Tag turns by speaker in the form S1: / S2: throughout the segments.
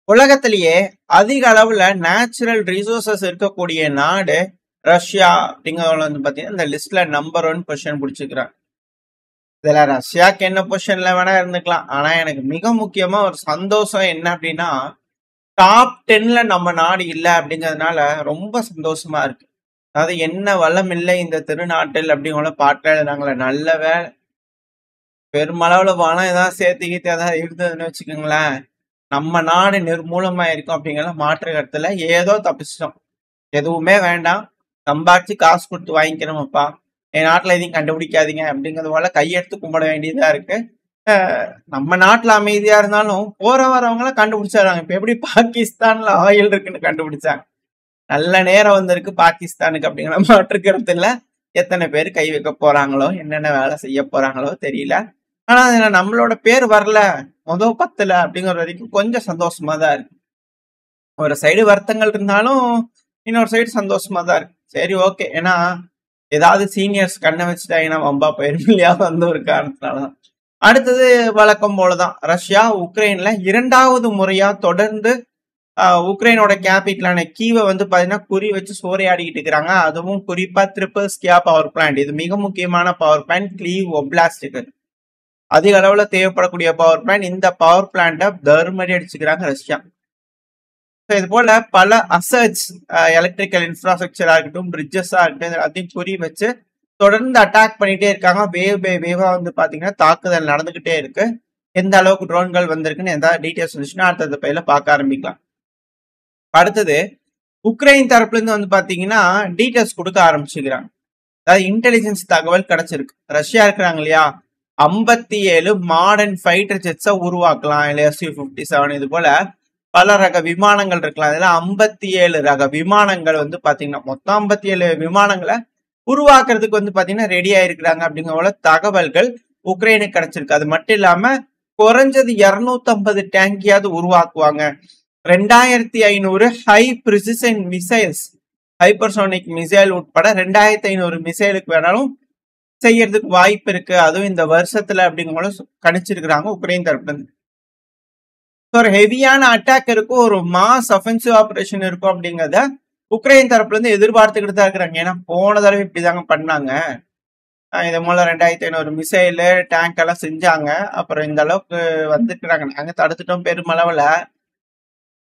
S1: உலகத்திலேயே அதிக அளவுல நேச்சுரல் ரிசோர்சஸ் இருக்கக்கூடிய நாடு ரஷ்யா அப்படிங்கிறவங்க வந்து பாத்தீங்கன்னா இந்த லிஸ்ட்ல நம்பர் 1 பொசிஷன் பிடிச்சிக்கிறாங்க. இதுல ரஷ்யாக்கு என்ன பொசிஷன்ல வேணா இருந்துக்கலாம். ஆனா எனக்கு மிக முக்கியமா ஒரு சந்தோஷம் என்ன அப்படின்னா டாப் 10ல நம்ம நாடு இல்லை அப்படிங்கிறதுனால ரொம்ப சந்தோஷமா இருக்கு. அதாவது என்ன வளம் இல்லை இந்த திருநாட்டில் அப்படிங்கிற பாட்டு எழுதாங்களே, நல்ல வேலை. பெருமளவுல பணம் ஏதாவது சேர்த்துக்கிட்டு ஏதாவது இருந்ததுன்னு வச்சுக்கோங்களேன், நம்ம நாடு நிர்மூலமா இருக்கும் அப்படிங்கிற மாற்று கருத்துல ஏதோ தப்பிச்சிட்டோம். எதுவுமே வேண்டாம், சம்பாதிச்சு காசு கொடுத்து வாங்கிக்கிறோமப்பா, என் நாட்டுல எதையும் கண்டுபிடிக்காதீங்க அப்படிங்கிறது போல கையெடுத்து கும்பிட வேண்டியதா இருக்கு. நம்ம நாட்டுல அமைதியா இருந்தாலும் போற வரவங்களாம் கண்டுபிடிச்சாங்க. இப்ப எப்படி பாகிஸ்தான்ல ஆயில் இருக்குன்னு கண்டுபிடிச்சாங்க, நல்ல நேரம் வந்திருக்கு பாகிஸ்தானுக்கு அப்படிங்கிற மாற்று கருத்துல எத்தனை பேர் கை வைக்க போறாங்களோ, என்னென்ன வேலை செய்ய போறாங்களோ தெரியல. ஆனா அதுல நம்மளோட பேர் வரல முதல் 10ல அப்படிங்கிற வரைக்கும் கொஞ்சம் சந்தோஷமா தான் இருக்கு. ஒரு சைடு வருத்தங்கள் இருந்தாலும் இன்னொரு சைடு சந்தோஷமா தான் இருக்கு. சரி, ஓகே. ஏன்னா ஏதாவது சீனியர்ஸ் கண்ணை வச்சுட்டாங்கன்னா வம்பா போயிரும் இல்லையா, வந்து ஒரு காரணத்தினாலதான். அடுத்தது வழக்கம் போலதான் ரஷ்யா உக்ரைன்ல 2வது முறையா தொடர்ந்து உக்ரைனோட கேபிட்டலான கீவை வந்து பாத்தீங்கன்னா குறி வச்சு சூறையாடிக்கிட்டு இருக்கிறாங்க. அதுவும் குறிப்பா த்ரிபல்ஸ்கியா பவர் பிளான்ட், இது மிக முக்கியமான பவர் பிளான்ட் கிளீவ் ஒப்லாஸ்டுக்கு அதிக அளவுல தேவைப்படக்கூடிய பவர் பிளான்ட். இந்த பவர் பிளான்ட்டை தர்மடி அடிச்சுக்கிறாங்க ரஷ்யா. இது போல பல அசர்ட்ஸ், எலக்ட்ரிக்கல் இன்ஃப்ராஸ்ட்ரக்சரா இருக்கட்டும், பிரிட்ஜஸா இருக்கட்டும், எல்லாத்தையும் குறி வச்சு தொடர்ந்து அட்டாக் பண்ணிட்டே இருக்காங்க. வேவ் பை வேவா வந்து பாத்தீங்கன்னா தாக்குதல் நடந்துகிட்டே இருக்கு. எந்த அளவுக்கு ட்ரோன்கள் வந்திருக்குன்னு எதாவது டீட்டெயில்ஸ் இருந்துச்சுன்னா அடுத்த பையில பார்க்க ஆரம்பிக்கலாம். அடுத்தது உக்ரைன் தரப்புல இருந்து வந்து பாத்தீங்கன்னா டீட்டெயில்ஸ் கொடுக்க ஆரம்பிச்சுக்கிறாங்க. அதாவது இன்டெலிஜென்ஸ் தகவல் கிடைச்சிருக்கு. ரஷ்யா இருக்கிறாங்க இல்லையா, 57 மாடர்ன் ஃபைட்டர் ஜெட்ஸை உருவாக்கலாம் இல்லையா, Su-57 இது போல பல ரக விமானங்கள் இருக்கலாம். இதுல 57 ரக விமானங்கள் வந்து பாத்தீங்கன்னா மொத்தம் 57 விமானங்களை உருவாக்குறதுக்கு வந்து பாத்தீங்கன்னா ரெடி ஆயிருக்கிறாங்க அப்படிங்கிற போல தகவல்கள் உக்ரைனுக்கு கிடைச்சிருக்கு. அது மட்டும் இல்லாம குறைஞ்சது 250 டேங்கியாவது உருவாக்குவாங்க. 2500 high precision missiles, hypersonic missile உட்பட 2500 மிசைலுக்கு வேணாலும் செய்யறதுக்கு வாய்ப்பு இருக்கு. அதுவும் இந்த வருஷத்துல அப்படிங்கிற போல கணிச்சிருக்கிறாங்க உக்ரைன் தரப்புல இருந்து. ஒரு ஹெவியான அட்டாக் இருக்கும், ஒரு மாஸ் அஃபென்சிவ் ஆபரேஷன் இருக்கும் அப்படிங்கிறத உக்ரைன் தரப்புல இருந்து எதிர்பார்த்துக்கிட்டு தான் இருக்கிறாங்க. ஏன்னா போன தடவை இப்படிதாங்க பண்ணாங்க. இது மூலம் 2500 மிசைலு டேங்க் எல்லாம் செஞ்சாங்க. அப்புறம் இந்த அளவுக்கு வந்துருக்குறாங்க, நாங்க தடுத்துட்டோம் பெருமளவுல.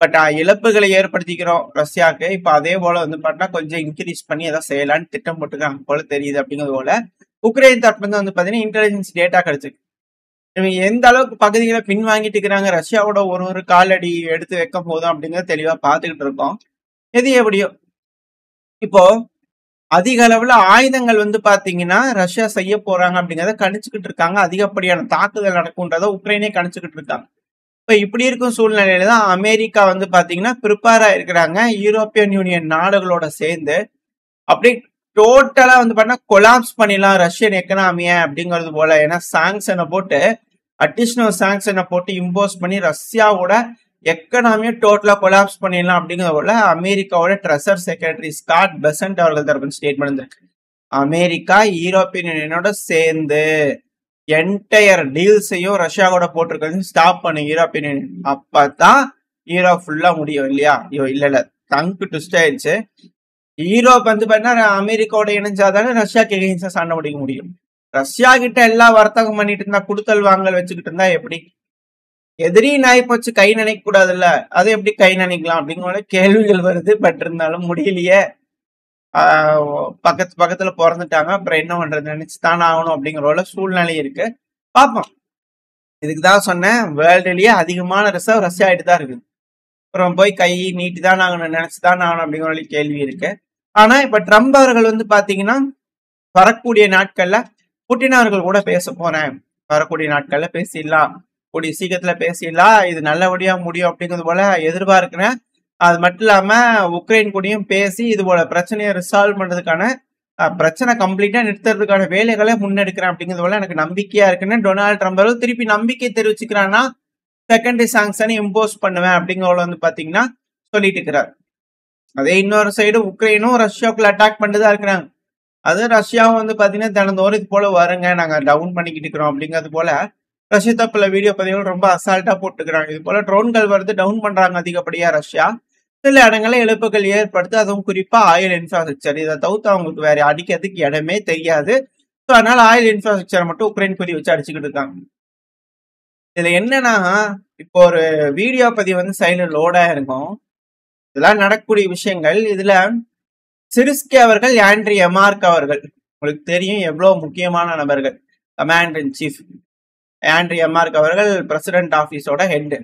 S1: பட் இழப்புகளை ஏற்படுத்திக்கிறோம் ரஷ்யாவுக்கு. இப்ப அதே போல வந்து பார்த்தா கொஞ்சம் இன்க்ரீஸ் பண்ணி ஏதாவது செய்யலான்னு திட்டம் போட்டுருக்காங்க போல தெரியுது. அப்படிங்கிறது போல உக்ரைன் தரப்புல இருந்து வந்து பாத்தீங்கன்னா இன்டெலிஜென்ஸ் டேட்டா கிடைச்சிருக்கு. இவங்க எந்த அளவுக்கு பகுதிகளை பின்வாங்கிட்டு இருக்கிறாங்க, ரஷ்யாவோட ஒரு காலடி எடுத்து வைக்க போதும் அப்படிங்கறத தெளிவா பாத்துக்கிட்டு இருக்கோம். எது எப்படியோ இப்போ அதிக அளவுல ஆயுதங்கள் வந்து பாத்தீங்கன்னா ரஷ்யா செய்ய போறாங்க அப்படிங்கறத கணிச்சுக்கிட்டு இருக்காங்க. அதிகப்படியான தாக்குதல் நடக்கும்ன்றத உக்ரைனே கணிச்சுக்கிட்டு இருக்காங்க. இப்ப இப்படி இருக்கும் சூழ்நிலையில தான் அமெரிக்கா வந்து பாத்தீங்கன்னா ப்ரிப்பேர் ஆயிருக்கிறாங்க. யூரோப்பியன் யூனியன் நாடுகளோட சேர்ந்து அப்படியே டோட்டலா வந்து பாத்தீங்கன்னா கொலாப்ஸ் பண்ணிடலாம் ரஷ்யன் எக்கனாமிய அப்படிங்கிறது போல. ஏன்னா சாங்ஷனை போட்டு, அடிஷனல் சாங்ஷனை போட்டு இம்போஸ் பண்ணி ரஷ்யாவோட எக்கனாமியை டோட்டலா கொலாப்ஸ் பண்ணிடலாம் அப்படிங்கிறது போல அமெரிக்காவோட ட்ரெஷர் செக்ரட்டரி ஸ்காட் பெசன்ட் அவர்கள் தரப்பு ஸ்டேட்மெண்ட் வந்திருக்கு. அமெரிக்கா யூரோப்பியன் யூனியனோட சேர்ந்து என்டையர் டீல்ஸையும் ரஷ்யா கூட போட்டிருக்கிறது ஸ்டாப் பண்ணு யூரோப்பியன் யூனியன். அப்பதான் யூரோப் ஃபுல்லா முடியும் இல்லையா? இல்ல தங்கு ட்விஸ்ட் ஆயிடுச்சு. யூரோப் வந்து பாத்தீங்கன்னா அமெரிக்காவோட இணைஞ்சாதானே ரஷ்யாக்கு எகெயின்ஸ்டா சண்டை பிடிக்க முடியும். ரஷ்யா கிட்ட எல்லா வர்த்தகம் பண்ணிட்டு இருந்தா, குடுக்கல் வாங்கல் வச்சுக்கிட்டு இருந்தா எப்படி? எதிரி நாய் போச்சு கை நினைக்க கூடாதுல்ல, அது எப்படி கை நினைக்கலாம் அப்படிங்கிற கேள்விகள் வருது. பட் இருந்தாலும் முடியலையே, பக்கத்துல பிறந்துட்டாங்க, அப்புறம் என்ன பண்றது, நினைச்சுதான் ஆகணும் அப்படிங்கிற சூழ்நிலை இருக்கு. பார்ப்போம். இதுக்குதான் சொன்னேன், வேர்ல்டுலயே அதிகமான ரிசர்வ் ரஷ்யா ஆயிட்டு தான் இருக்குது. அப்புறம் போய் கை நீட்டிதான் ஆகணும், நினைச்சுதான் ஆகணும் அப்படிங்கிற கேள்வி இருக்கு. ஆனா இப்ப ட்ரம்ப் அவர்கள் வந்து பாத்தீங்கன்னா வரக்கூடிய நாட்கள்ல புட்டின் அவர்கள் கூட பேச போறேன், வரக்கூடிய நாட்கள்ல பேசிடலாம், கூடிய சீக்கிரத்துல பேசிடலாம், இது நல்லபடியா முடியும் அப்படிங்கிறது போல எதிர்பார்க்கிறேன். அது மட்டும் இல்லாம உக்ரைன் கூடயும் பேசி இது போல பிரச்சனையை ரிசால்வ் பண்றதுக்கான, பிரச்சனை கம்ப்ளீட்டா நிறுத்துறதுக்கான வேலைகளை முன்னெடுக்கிறேன் அப்படிங்கிறது போல எனக்கு நம்பிக்கையா இருக்குன்னு டொனால்டு ட்ரம்ப் அவர்கள் திருப்பி நம்பிக்கை தெரிவிச்சுக்கிறான்னா செகண்டரி சாங்ஷனை இம்போஸ் பண்ணுவேன் அப்படிங்கிறவள வந்து பாத்தீங்கன்னா சொல்லிட்டு இருக்கிறார். அதே இன்னொரு சைடு உக்ரைனும் ரஷ்யாவுக்குள்ள அட்டாக் பண்ணிட்டுதான் இருக்கிறாங்க. அது ரஷ்யாவும் வந்து பாத்தீங்கன்னா தினந்தோறும் இது போல வருங்க, நாங்க டவுன் பண்ணிக்கிட்டு இருக்கிறோம் அப்படிங்கிறது போல ரஷ்ய தரப்புல வீடியோ பதிவுகள் ரொம்ப அசால்ட்டா போட்டுக்கிறாங்க. இது போல ட்ரோன்கள் வருது, டவுன் பண்றாங்க அதிகப்படியா ரஷ்யா. சில இடங்களில் இழப்புகள் ஏற்படுத்து, அதுவும் குறிப்பா ஆயில் இன்ஃப்ராஸ்ட்ரக்சர். இதை தவிர்த்து அவங்களுக்கு வேற அடிக்கிறதுக்கு இடமே தெரியாது. ஸோ அதனால ஆயில் இன்ஃப்ராஸ்ட்ரக்சரை மட்டும் உக்ரைன் குறி வச்சு அடிச்சுக்கிட்டு இருக்காங்க. இதுல என்னன்னா, இப்போ ஒரு வீடியோ பதிவு வந்து சைடுல லோடா இருக்கும். இதெல்லாம் நடக்கக்கூடிய விஷயங்கள். இதுல சிரிஸ்கி அவர்கள், ஆண்ட்ரி எமார்க் அவர்கள், உங்களுக்கு தெரியும் எவ்வளவு முக்கியமான நபர்கள். கமாண்டர் இன் சீஃப் ஆண்ட்ரி எமார்க் அவர்கள் பிரசிடென்ட் ஆபீஸோட ஹெட்.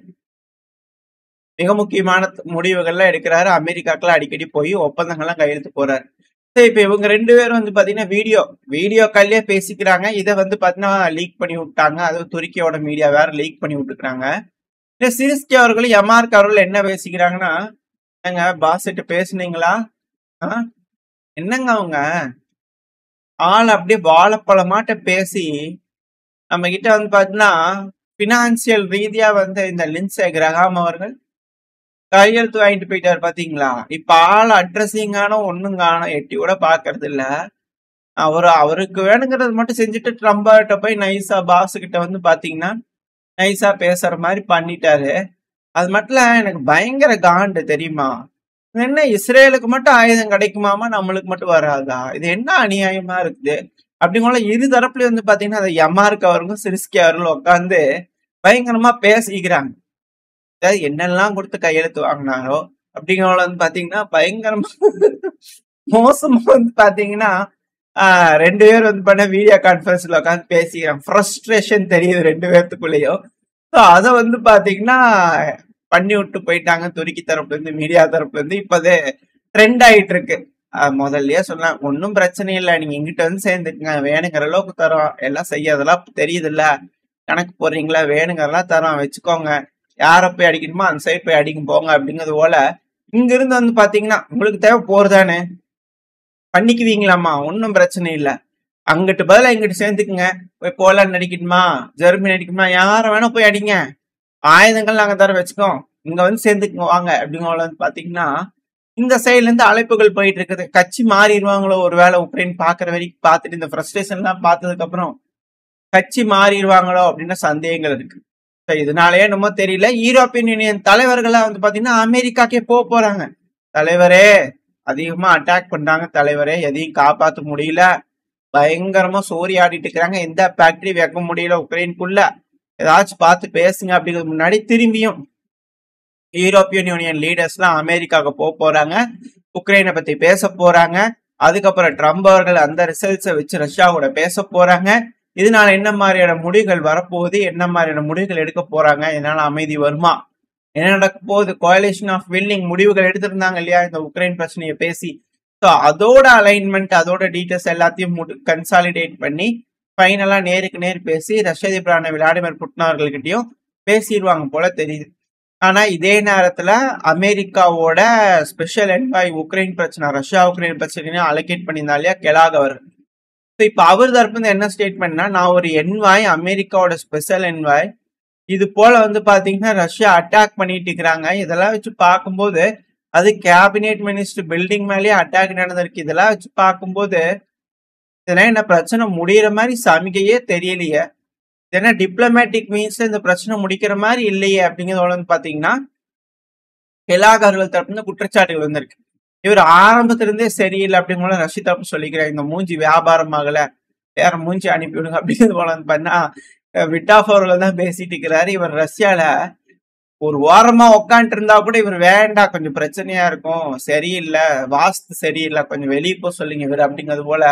S1: மிக முக்கியமான முடிவுகள்லாம் எடுக்கிறாரு. அமெரிக்காக்கெல்லாம் அடிக்கடி போய் ஒப்பந்தங்கள்லாம் கையெழுத்து போறாரு. சரி, இப்ப இவங்க 2 பேரும் வந்து பாத்தீங்கன்னா வீடியோ கால்லயே பேசிக்கிறாங்க. இதை வந்து பாத்தீங்கன்னா லீக் பண்ணி விட்டாங்க. அது துருக்கியோட மீடியா வேற லீக் பண்ணி விட்டுக்கிறாங்க. இல்ல சிரிஸ்கி அவர்களும் எமார்க் அவர்கள் என்ன பேசிக்கிறாங்கன்னா, என்னங்க பாஸ்கிட்ட பேசுனீங்களா? என்னங்க அவங்க ஆள் அப்படியே வாழைப்பழமாட்ட பேசி நம்ம கிட்ட வந்து பாத்தீங்கன்னா பினான்சியல் ரீதியா வந்து இந்த லின்சே கிரஹாம் அவர்கள் கையெழுத்து வாங்கிட்டு போயிட்டாரு பாத்தீங்களா? இப்ப ஆள் அட்ரஸிங்கான ஒண்ணும் காணும், எட்டி கூட பாக்குறது இல்ல. அவருக்கு வேணுங்கிறது மட்டும் செஞ்சுட்டு ட்ரம்ப்கிட்ட போய் நைஸா பாஸ் கிட்ட வந்து பாத்தீங்கன்னா நைஸா பேசுற மாதிரி பண்ணிட்டாரு. அது மட்டும் இல்ல, எனக்கு பயங்கர காண்டு தெரியுமா? என்ன இஸ்ரேலுக்கு மட்டும் ஆயுதம் கிடைக்குமாமா, நம்மளுக்கு மட்டும் வராதா? இது என்ன அநியாயமா இருக்குது? அப்படிங்கல இரு தரப்புலயும் வந்து பாத்தீங்கன்னா அதை எமார்க் அவர்களும் சிரிஸ்கி அவர்களும் உட்காந்து பயங்கரமா பேசிக்கிறாங்க. அதாவது என்னெல்லாம் கொடுத்து கையெழுத்து வாங்கினாரோ அப்படிங்கிறவங்கள வந்து பாத்தீங்கன்னா பயங்கரமா மோசமா வந்து பாத்தீங்கன்னா 2 பேர் வந்து பண்ண வீடியோ கான்பரன்ஸ்ல உட்காந்து பேசிக்கிறாங்க. ஃப்ரஸ்ட்ரேஷன் தெரியுது 2 பேர்த்துக்குள்ளேயும். ஸோ அதை வந்து பாத்தீங்கன்னா பண்ணி விட்டு போயிட்டாங்க துருக்கி தரப்புல இருந்து, மீடியா தரப்புல இருந்து. இப்போதே ட்ரெண்ட் ஆயிட்டு இருக்கு. முதல்லயே சொல்லலாம், ஒன்னும் பிரச்சனை இல்லை, நீங்க இங்கிட்ட வந்து சேர்ந்துக்குங்க, வேணுங்கிற அளவுக்கு தரோம், எல்லாம் செய்யறதெல்லாம் தெரியுது இல்ல, கணக்கு போடுறீங்களா, வேணுங்கிறதெல்லாம் தரோம், வச்சுக்கோங்க, யார போய் அடிக்கணுமோ அந்த சைடு போய் அடிக்கும் போங்க அப்படிங்கிறது போல. இங்க இருந்து வந்து பாத்தீங்கன்னா உங்களுக்கு தேவை போறதானே, பண்ணிக்குவீங்களாமா, ஒன்னும் பிரச்சனை இல்லை, அங்கிட்டு பதிலா இங்கிட்டு சேர்ந்துக்குங்க, போய் போலான்னு அடிக்கணுமா, ஜெர்மனி அடிக்கணுமா, யார வேணா போய் அடிங்க, ஆயுதங்கள் நாங்க தர வச்சுக்கோம், இங்க வந்து சேர்ந்துக்குங்க வாங்க அப்படிங்கிற வந்து பாத்தீங்கன்னா இந்த சைட்ல இருந்து அழைப்புகள் போயிட்டு இருக்குது. கட்சி மாறிடுவாங்களோ ஒருவேளை உக்ரைன் பாக்குற வரைக்கும் பார்த்துட்டு இந்த ஃப்ரஸ்ட்ரேஷன் எல்லாம் பார்த்ததுக்கு அப்புறம் கட்சி மாறிடுவாங்களோ அப்படின்னு சந்தேகங்கள் இருக்கு. இதனாலயே என்னமோ தெரியல, யூரோப்பியன் யூனியன் தலைவர்கள்லாம் வந்து பாத்தீங்கன்னா அமெரிக்காக்கே போறாங்க. தலைவரே அதிகமா அட்டாக் பண்றாங்க, தலைவரே எதையும் காப்பாற்ற முடியல, பயங்கரமா சோரி ஆடிட்டு இருக்கிறாங்க, எந்த ஃபேக்டரி வைக்க முடியல உக்ரைனுக்குள்ள, ஏதாச்சும் பார்த்து பேசுங்க அப்படிங்கிறது முன்னாடி திரும்பியும் யூரோப்பியன் யூனியன் லீடர்ஸ்லாம் அமெரிக்காவுக்கு போறாங்க, உக்ரைனை பத்தி பேச போறாங்க. அதுக்கப்புறம் ட்ரம்ப் அவர்கள் அந்த ரிசல்ட்ஸை வச்சு ரஷ்யாவோட பேச போறாங்க. இதனால என்ன மாதிரியான முடிவுகள் வரப்போகுது, என்ன மாதிரியான முடிவுகள் எடுக்க போறாங்க, இதனால அமைதி வருமா, என்ன நடக்க போகுது, கோயலேஷன் ஆஃப் வில்லிங் முடிவுகள் எடுத்திருந்தாங்க இல்லையா இந்த உக்ரைன் பிரச்சனையை பேசி. ஸோ அதோட அலைன்மெண்ட், அதோட டீட்டெயில்ஸ் எல்லாத்தையும் கன்சாலிடேட் பண்ணி ஃபைனலா நேருக்கு நேர் பேசி ரஷ்ய அதிபரான விளாடிமிர் புட்டின் அவர்கள்கிட்டயும் பேசிடுவாங்க போல தெரியுது. ஆனா இதே நேரத்துல அமெரிக்காவோட ஸ்பெஷல் என்வாய் உக்ரைன் பிரச்சனை, ரஷ்யா உக்ரைன் பிரச்சனையும் அலோகேட் பண்ணியிருந்தா இல்லையா கெலாக் அவர். இப்ப அவர் தரப்பு என்ன ஸ்டேட்மெண்ட்னா, நான் ஒரு என்வாய், அமெரிக்காவோட ஸ்பெஷல் என்வாய், இது போல வந்து பாத்தீங்கன்னா ரஷ்யா அட்டாக் பண்ணிட்டு இருக்கிறாங்க, இதெல்லாம் வச்சு பார்க்கும்போது அது கேபினெட் மினிஸ்டர் பில்டிங் மேலேயே அட்டாக் நடந்திருக்கு, இதெல்லாம் வச்சு பார்க்கும்போது இதெல்லாம் என்ன பிரச்சனை முடிகிற மாதிரி சமிகையே தெரியலையே, ஏன்னா டிப்ளமேட்டிக் மீன்ஸ்ல இந்த பிரச்சனை முடிக்கிற மாதிரி இல்லையே அப்படிங்கிறதோட வந்து பாத்தீங்கன்னா கெலாக் அவர்கள் தரப்புல குற்றச்சாட்டுகள் வந்திருக்கு. இவர் ஆரம்பத்திலிருந்தே சரியில்லை அப்படிங்கிற ரஷ்ய தரப்பு சொல்லிக்கிறார், இந்த மூஞ்சி வியாபாரம் ஆகல, வேற மூஞ்சி அனுப்பிவிடுங்க அப்படிங்கிறது போல வந்து பண்ணா விட்டாஃப் அவர்கள் தான் பேசிட்டு இருக்கிறாரு. இவர் ரஷ்யால ஒரு ஓரமா உட்காந்துட்டு இருந்தா கூட இவர் வேண்டாம், கொஞ்சம் பிரச்சனையா இருக்கும், சரியில்லை, வாஸ்து சரியில்லை, கொஞ்சம் வெளியே போக சொல்லுங்க இவர் அப்படிங்கிறது போல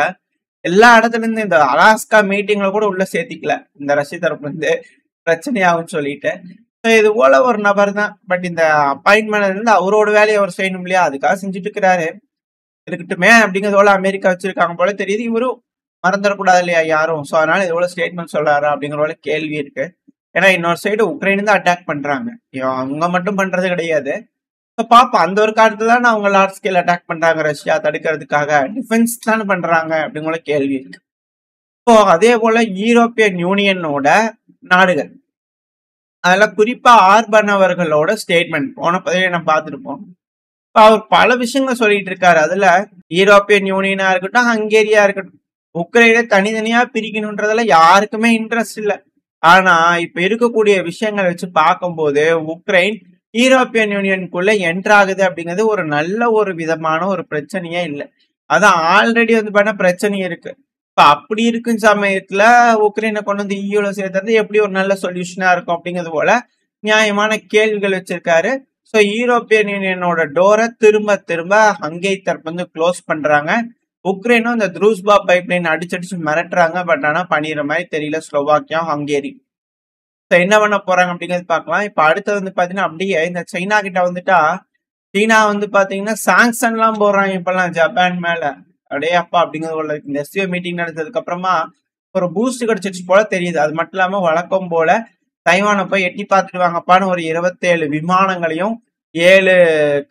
S1: எல்லா இடத்துல இருந்து இந்த அலாஸ்கா மீட்டிங்ல கூட உள்ள சேர்த்திக்கல இந்த ரஷ்ய தரப்புல இருந்து, பிரச்சனையாகும் சொல்லிட்டு. இது போல ஒரு நபர் தான். பட் இந்த அப்பாயின்மெண்ட் இருந்து அவரோட வேலையை அவர் செய்யணும் இல்லையா, அதுக்காக செஞ்சுட்டு இருக்கிறாரு, இருக்கட்டுமே அப்படிங்கிறதோட அமெரிக்கா வச்சிருக்காங்க போல தெரியுது. இவரும் மறந்துடக்கூடாது இல்லையா யாரும். ஸோ அதனால இதோட ஸ்டேட்மெண்ட் சொல்றாரு அப்படிங்கிற கேள்வி இருக்கு. ஏன்னா இன்னொரு சைடு உக்ரைன் தான் அட்டாக் பண்றாங்க, அவங்க மட்டும் பண்றது கிடையாது. பாப்போம், அந்த ஒரு காலத்துல தான் அவங்க லார்ஜ் ஸ்கேல் அட்டாக் பண்றாங்க ரஷ்யா தடுக்கிறதுக்காக, டிஃபென்ஸ் தானே பண்றாங்க அப்படிங்கிற கேள்வி இருக்கு. இப்போ அதே போல யூரோப்பியன் யூனியனோட நாடுகள், அதெல்லாம் குறிப்பா ஆர்பன் அவர்களோட ஸ்டேட்மெண்ட் போன பதிவே நம்ம பார்த்துருப்போம். இப்போ அவர் பல விஷயங்கள் சொல்லிட்டு இருக்காரு. அதுல யூரோப்பியன் யூனியனா இருக்கட்டும், ஹங்கேரியா இருக்கட்டும், உக்ரைனை தனித்தனியா பிரிக்கணும்ன்றதுல யாருக்குமே இன்ட்ரெஸ்ட் இல்லை. ஆனா இப்ப இருக்கக்கூடிய விஷயங்களை வச்சு பார்க்கும்போது உக்ரைன் யூரோப்பியன் யூனியனுக்குள்ள என்டர் ஆகுது அப்படிங்கிறது ஒரு நல்ல ஒரு விதமான ஒரு பிரச்சனையே இல்லை. அதான் ஆல்ரெடி வந்து பண்ண பிரச்சனை இருக்கு. இப்ப அப்படி இருக்கும் சமயத்துல உக்ரைனை கொண்டு வந்து இயூல சேர்த்துறது எப்படி ஒரு நல்ல சொல்யூஷனா இருக்கும் அப்படிங்கிறது போல நியாயமான கேள்விகள் வச்சிருக்காரு. ஸோ யூரோப்பியன் யூனியனோட டோரை திரும்ப திரும்ப ஹங்கேரி தரப்பு வந்து க்ளோஸ் பண்றாங்க. உக்ரைனும் இந்த த்ரூஸ்பா பைப்லைன் அடிச்சடிச்சு மிரட்டுறாங்க. பட் ஆனா பண்ணிடுற மாதிரி தெரியல ஸ்லோவாக்கியா ஹங்கேரி. ஸோ என்ன பண்ண போறாங்க அப்படிங்கிறது பார்க்கலாம். இப்ப அடுத்தது வந்து பாத்தீங்கன்னா அப்படியே இந்த சைனா கிட்ட வந்துட்டா சீனா வந்து பாத்தீங்கன்னா சாங்ஷன் எல்லாம் போடுறாங்க இப்பெல்லாம் ஜப்பான் மேல. அப்படியே அப்பா அப்படிங்கிறது இந்த எஸ்சிஓ மீட்டிங் நடந்ததுக்கு அப்புறமா ஒரு பூஸ்ட் கிடைச்சிருச்சு போல தெரியுது. அது மட்டும் இல்லாம வழக்கம் போல தைவானை போய் எட்டி பார்த்துட்டு வாங்கப்பான்னு ஒரு 27 விமானங்களையும் 7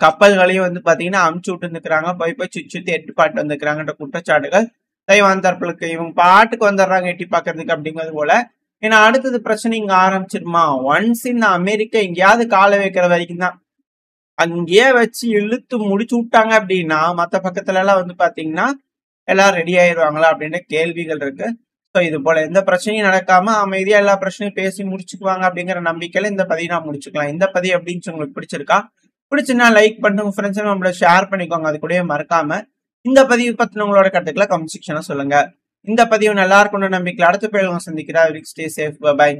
S1: கப்பல்களையும் வந்து பாத்தீங்கன்னா அமுச்சு விட்டு இருந்துக்கிறாங்க. போய் சுத்தி எட்டி பார்த்து வந்துக்கிறாங்கன்ற குற்றச்சாட்டுகள் தைவான் தரப்புக்கு. இவங்க பாட்டுக்கு வந்துடுறாங்க எட்டி பார்க்கறதுக்கு அப்படிங்கிறது போல. ஏன்னா அடுத்தது பிரச்சனை இங்க ஆரம்பிச்சிருமா. ஒன்ஸ் இந்த அமெரிக்கா எங்கேயாவது காலை வைக்கிற வரைக்கும் தான். அங்கேயே வச்சு இழுத்து முடிச்சு விட்டாங்க அப்படின்னா மத்த பக்கத்துல எல்லாம் வந்து பாத்தீங்கன்னா எல்லாம் ரெடி ஆயிடுவாங்களா அப்படின்ற கேள்விகள் இருக்கு. ஸோ இது போல எந்த பிரச்சனையும் நடக்காம அமைதியா எல்லா பிரச்சனையும் பேசி முடிச்சுக்குவாங்க அப்படிங்கிற நம்பிக்கையில இந்த பதிவு நான் முடிச்சுக்கலாம். இந்த பதிவு அப்படின்னு உங்களுக்கு பிடிச்சிருக்கா? பிடிச்சுன்னா லைக் பண்ணிட்டு உங்க ஃப்ரெண்ட்ஸ் நம்மளோட ஷேர் பண்ணிக்கோங்க. அது கூட மறக்காம இந்த பதிவு பத்தின உங்களோட கருத்துக்களை கமெண்ட் செக்ஷன்ல சொல்லுங்க. இந்த பதிவு நல்லா இருக்கும்னு நம்பிக்கையில் அடுத்த பேர் சந்திக்கிறா. Stay safe. பை.